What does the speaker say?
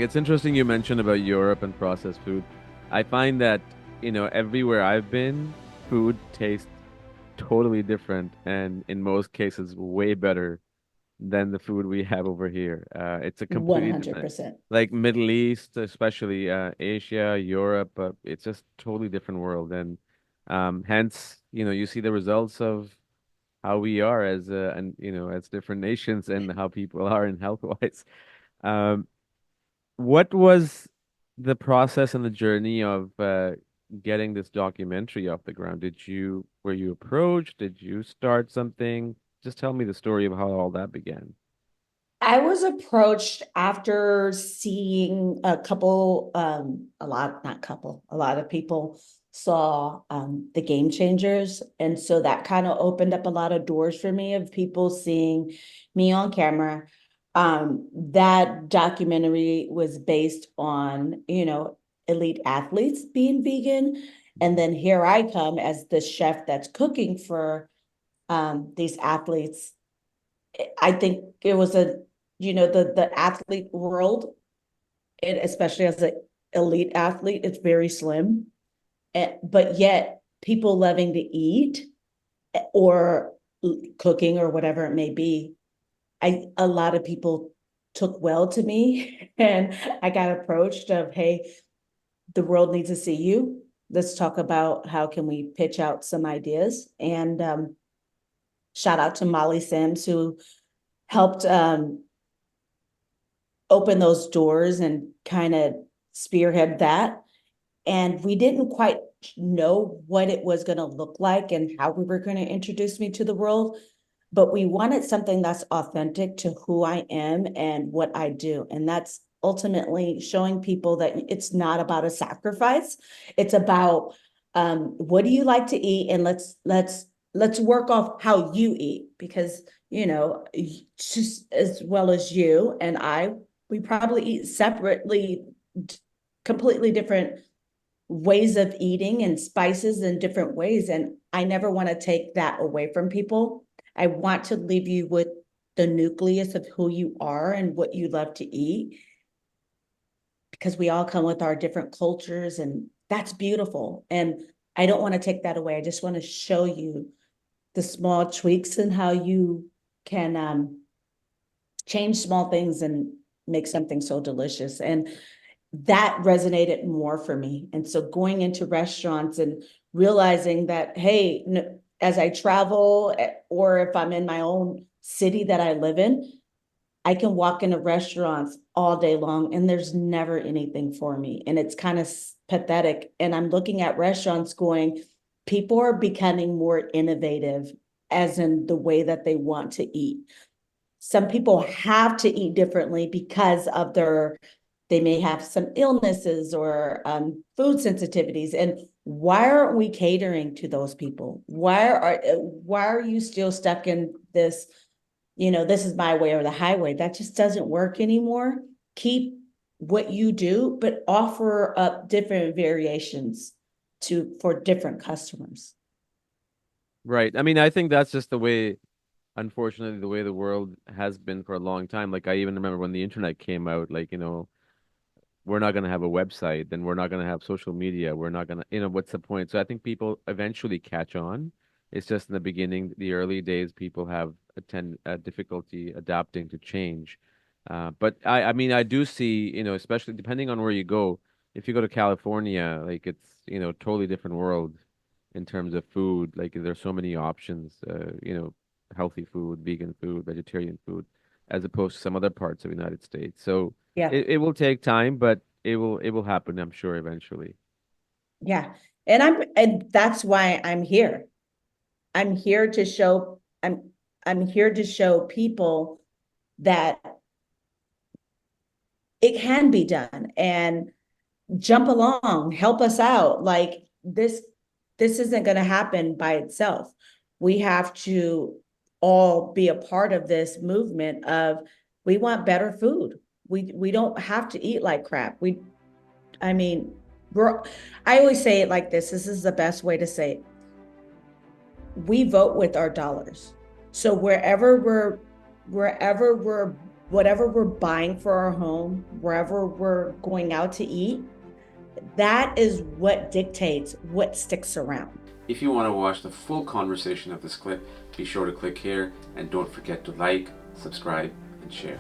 It's interesting you mentioned about Europe and processed food. I find that, everywhere I've been, food tastes totally different and in most cases way better than the food we have over here. It's a completely different, 100%. like Middle East, especially Asia, Europe. It's just totally different world, and hence, you see the results of how we are as and as different nations and how people are in health wise. Um, what was the process and the journey of getting this documentary off the ground? Were you approached? Did you start something? Just tell me the story of how all that began. I was approached after seeing a lot of people saw the Game Changers. And so that kind of opened up a lot of doors for me of people seeing me on camera. That documentary was based on, elite athletes being vegan. And Mhm. then here I come as the chef that's cooking for these athletes. I think it was the athlete world, and especially as an elite athlete, it's very slim. But yet people loving to eat or cooking or whatever it may be, a lot of people took well to me and I got approached of, hey, the world needs to see you. Let's talk about how can we pitch out some ideas. And shout out to Molly Sims who helped open those doors and kind of spearhead that. And we didn't quite know what it was going to look like and how we were going to introduce me to the world. But we wanted something that's authentic to who I am and what I do. And that's ultimately showing people that it's not about a sacrifice. It's about what do you like to eat? And let's work off how you eat because just as well as you and we probably eat separately, completely different ways of eating and spices in different ways. And I never want to take that away from people. I want to leave you with the nucleus of who you are and what you love to eat because we all come with our different cultures and that's beautiful. And I don't want to take that away. I just want to show you the small tweaks and how you can change small things and make something so delicious. And that resonated more for me. And so going into restaurants and realizing that, hey, as I travel or if I'm in my own city that I live in, I can walk into restaurants all day long and there's never anything for me. And it's kind of pathetic. And I'm looking at restaurants going, people are becoming more innovative as in the way that they want to eat. Some people have to eat differently because of they may have some illnesses or food sensitivities. And why aren't we catering to those people? Why are you still stuck in this, this is my way or the highway? That just doesn't work anymore. Keep what you do, but offer up different variations for different customers. Right. I mean, I think that's just the way, unfortunately, the way the world has been for a long time. Like I even remember when the internet came out, like, we're not going to have a website, then we're not going to have social media. We're not going to, what's the point? So I think people eventually catch on. It's just in the beginning, the early days, people have difficulty adapting to change. But I mean, I do see, especially depending on where you go. If you go to California, like it's, totally different world in terms of food. Like there's so many options, healthy food, vegan food, vegetarian food, as opposed to some other parts of the United States. So Yeah. it will take time, but it will happen, I'm sure, eventually. Yeah. And that's why I'm here. I'm here to show I'm here to show people that it can be done and jump along, help us out. Like this isn't going to happen by itself. We have to all be a part of this movement of we want better food. We don't have to eat like crap. I mean, we're I always say it like this. This is the best way to say it. We vote with our dollars. So wherever we're whatever we're buying for our home, wherever we're going out to eat, that is what dictates what sticks around. If you want to watch the full conversation of this clip, be sure to click here and don't forget to like, subscribe, and share.